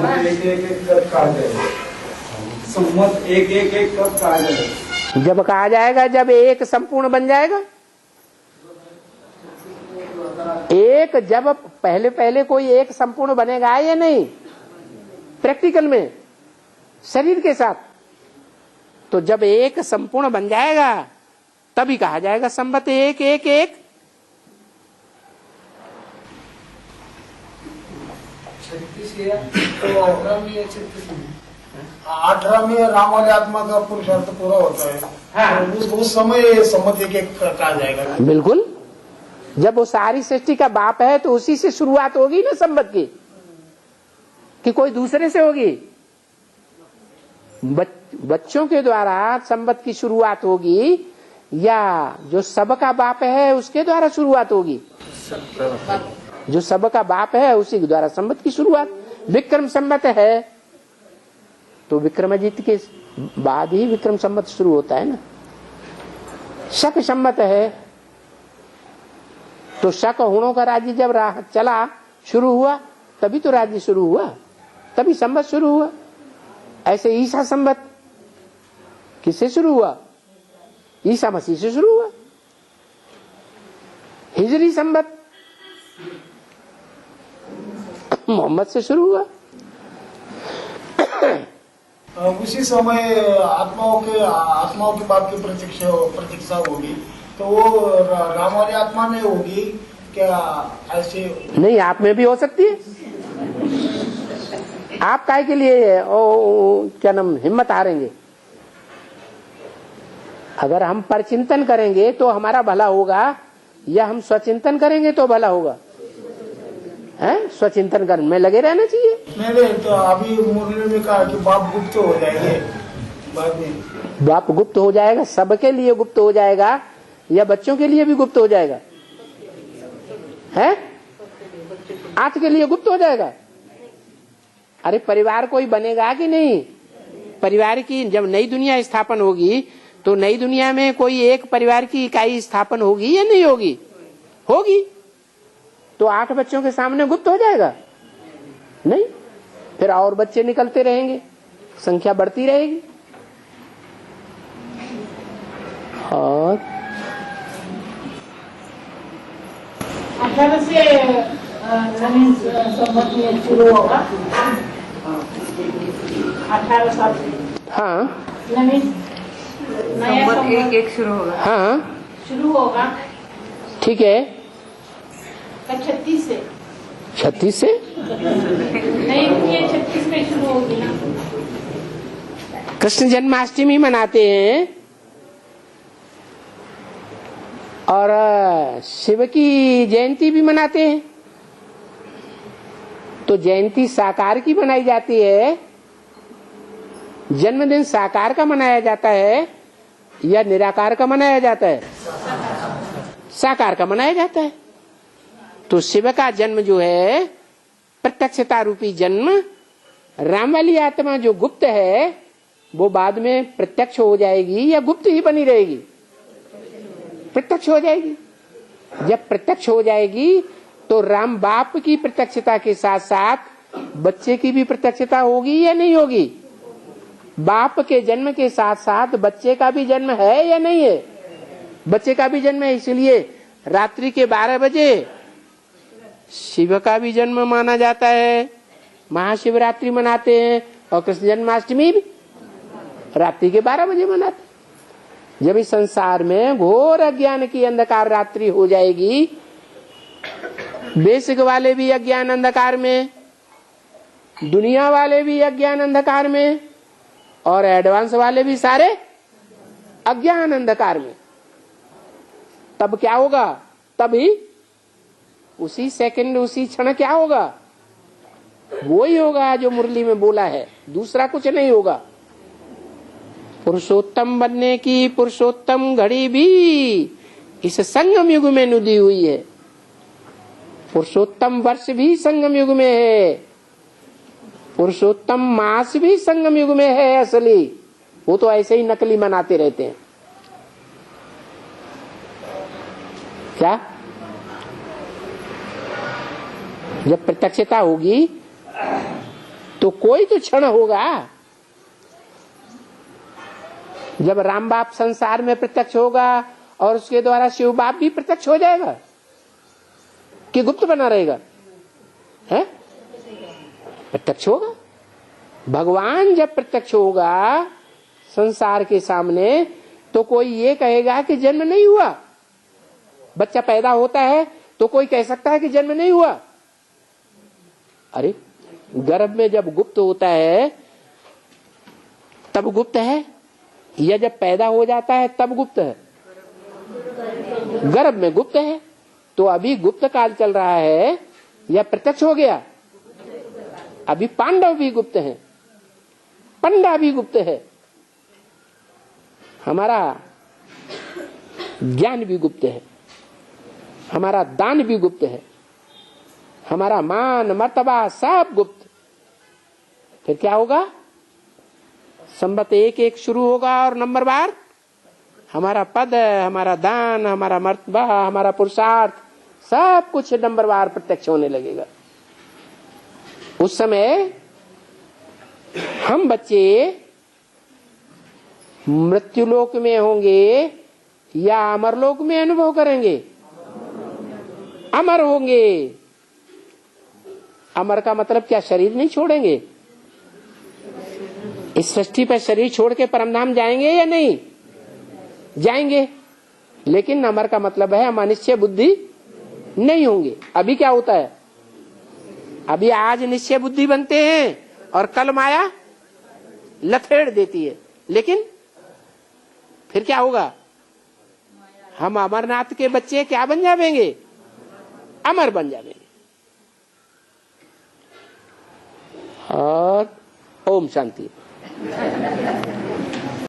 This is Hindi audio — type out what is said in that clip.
एक एक कर कहा जाएगा, सम्मत एक एक कब कहा जाएगा? जब कहा जाएगा जब एक संपूर्ण बन जाएगा। एक जब पहले पहले कोई एक संपूर्ण बनेगा या नहीं प्रैक्टिकल में शरीर के साथ, तो जब एक संपूर्ण बन जाएगा तभी कहा जाएगा संबत एक एक एक। 18 में राम वाली आत्मा का पुरुषार्थ पूरा होता है। हाँ। तो उस समय सम्मत एक एक कहा जाएगा। बिल्कुल, जब वो सारी सृष्टि का बाप है तो उसी से शुरुआत होगी ना संबत की, कि कोई दूसरे से होगी? बच्चों के द्वारा संबत की शुरुआत होगी या जो सबका बाप है उसके द्वारा शुरुआत होगी? जो सबका बाप है उसी के द्वारा संबत की शुरुआत। विक्रम संबत है तो विक्रमादित्य के बाद ही विक्रम संबत शुरू होता है ना। शक संबत है तो शक हुणों का राज्य जब चला शुरू हुआ तभी तो राज्य शुरू हुआ, तभी संबत शुरू हुआ। ऐसे ईसा संबत किससे शुरू हुआ? ईसा मसीह से शुरू हुआ। हिजरी संबत मोहम्मद से शुरू हुआ। उसी समय आत्माओं के बाप की प्रतीक्षा होगी, तो वो राम वाली आत्मा में होगी क्या? ऐसे नहीं, आप में भी हो सकती है। आप काय के लिए क्या नाम हिम्मत हारेंगे? अगर हम परचिंतन करेंगे तो हमारा भला होगा या हम स्वचिंतन करेंगे तो भला होगा? हैं? स्वचिंतन करने में लगे रहना चाहिए। नहीं, तो अभी मुरली में कहा कि बाप गुप्त हो जाएंगे बाद में। बाप गुप्त हो जाएगा, सबके लिए गुप्त हो जाएगा या बच्चों के लिए भी गुप्त हो जाएगा? है आज के लिए गुप्त हो जाएगा। अरे परिवार कोई बनेगा कि नहीं? परिवार की जब नई दुनिया स्थापन होगी तो नई दुनिया में कोई एक परिवार की इकाई स्थापन होगी या नहीं होगी? होगी। तो 8 बच्चों के सामने गुप्त हो जाएगा? नहीं, फिर और बच्चे निकलते रहेंगे, संख्या बढ़ती रहेगी। और 18 से नवीन संबत में शुरू होगा। 18 साल हाँ, नवीन नया संबत एक शुरू होगा। हाँ शुरू होगा। ठीक है। 36 से 36 से नई दुनिया 36 में शुरू होगी ना। कृष्ण जन्माष्टमी मनाते हैं और शिव की जयंती भी मनाते हैं। तो जयंती साकार की मनाई जाती है, जन्मदिन साकार का मनाया जाता है या निराकार का मनाया जाता है? साकार का मनाया जाता है। तो शिव का जन्म जो है प्रत्यक्षता रूपी जन्म, राम वाली आत्मा जो गुप्त है वो बाद में प्रत्यक्ष हो जाएगी या गुप्त ही बनी रहेगी? प्रत्यक्ष हो जाएगी। जब प्रत्यक्ष हो जाएगी तो राम बाप की प्रत्यक्षता के साथ साथ बच्चे की भी प्रत्यक्षता होगी या नहीं होगी? बाप के जन्म के साथ साथ बच्चे का भी जन्म है या नहीं है? बच्चे का भी जन्म है, इसलिए रात्रि के 12 बजे शिव का भी जन्म माना जाता है। महाशिवरात्रि मनाते हैं और कृष्ण जन्माष्टमी भी रात्रि के 12 बजे मनाते हैं। जब इस संसार में घोर अज्ञान की अंधकार रात्रि हो जाएगी, बेसिक वाले भी अज्ञान अंधकार में, दुनिया वाले भी अज्ञान अंधकार में और एडवांस वाले भी सारे अज्ञान अंधकार में, तब क्या होगा? तभी उसी सेकंड उसी क्षण क्या होगा? वो ही होगा जो मुरली में बोला है, दूसरा कुछ नहीं होगा। पुरुषोत्तम बनने की पुरुषोत्तम घड़ी भी इस संगम युग में नुदी हुई है। पुरुषोत्तम वर्ष भी संगम युग में है, पुरुषोत्तम मास भी संगम युग में है असली। वो तो ऐसे ही नकली मनाते रहते हैं। क्या? जब प्रत्यक्षता होगी तो कोई तो क्षण होगा जब राम बाप संसार में प्रत्यक्ष होगा और उसके द्वारा शिव बाप भी प्रत्यक्ष हो जाएगा कि गुप्त बना रहेगा? है प्रत्यक्ष होगा। भगवान जब प्रत्यक्ष होगा संसार के सामने तो कोई ये कहेगा कि जन्म नहीं हुआ। बच्चा पैदा होता है तो कोई कह सकता है कि जन्म नहीं हुआ? अरे गर्भ में जब गुप्त होता है तब गुप्त है, या जब पैदा हो जाता है तब गुप्त है? गर्भ में गुप्त है। तो अभी गुप्त काल चल रहा है या प्रत्यक्ष हो गया? अभी पांडव भी गुप्त हैं, पंडा भी गुप्त है, हमारा ज्ञान भी गुप्त है, हमारा दान भी गुप्त है, हमारा मान मर्तबा सब गुप्त। फिर क्या होगा? संबत 1-1 शुरू होगा और नंबर बार हमारा पद, हमारा दान, हमारा मर्तबा, हमारा पुरुषार्थ सब कुछ नंबर बार प्रत्यक्ष होने लगेगा। उस समय हम बच्चे मृत्युलोक में होंगे या अमरलोक में अनुभव करेंगे? अमर होंगे। अमर का मतलब क्या? शरीर नहीं छोड़ेंगे। इस सृष्टि पर शरीर छोड़ के परमधाम जाएंगे या नहीं जाएंगे? लेकिन अमर का मतलब है हम अनिश्चय बुद्धि नहीं होंगे। अभी क्या होता है? अभी आज निश्चय बुद्धि बनते हैं और कल माया लथेड़ देती है। लेकिन फिर क्या होगा? हम अमरनाथ के बच्चे क्या बन जाएंगे? अमर बन जाएंगे। और ओम शांति।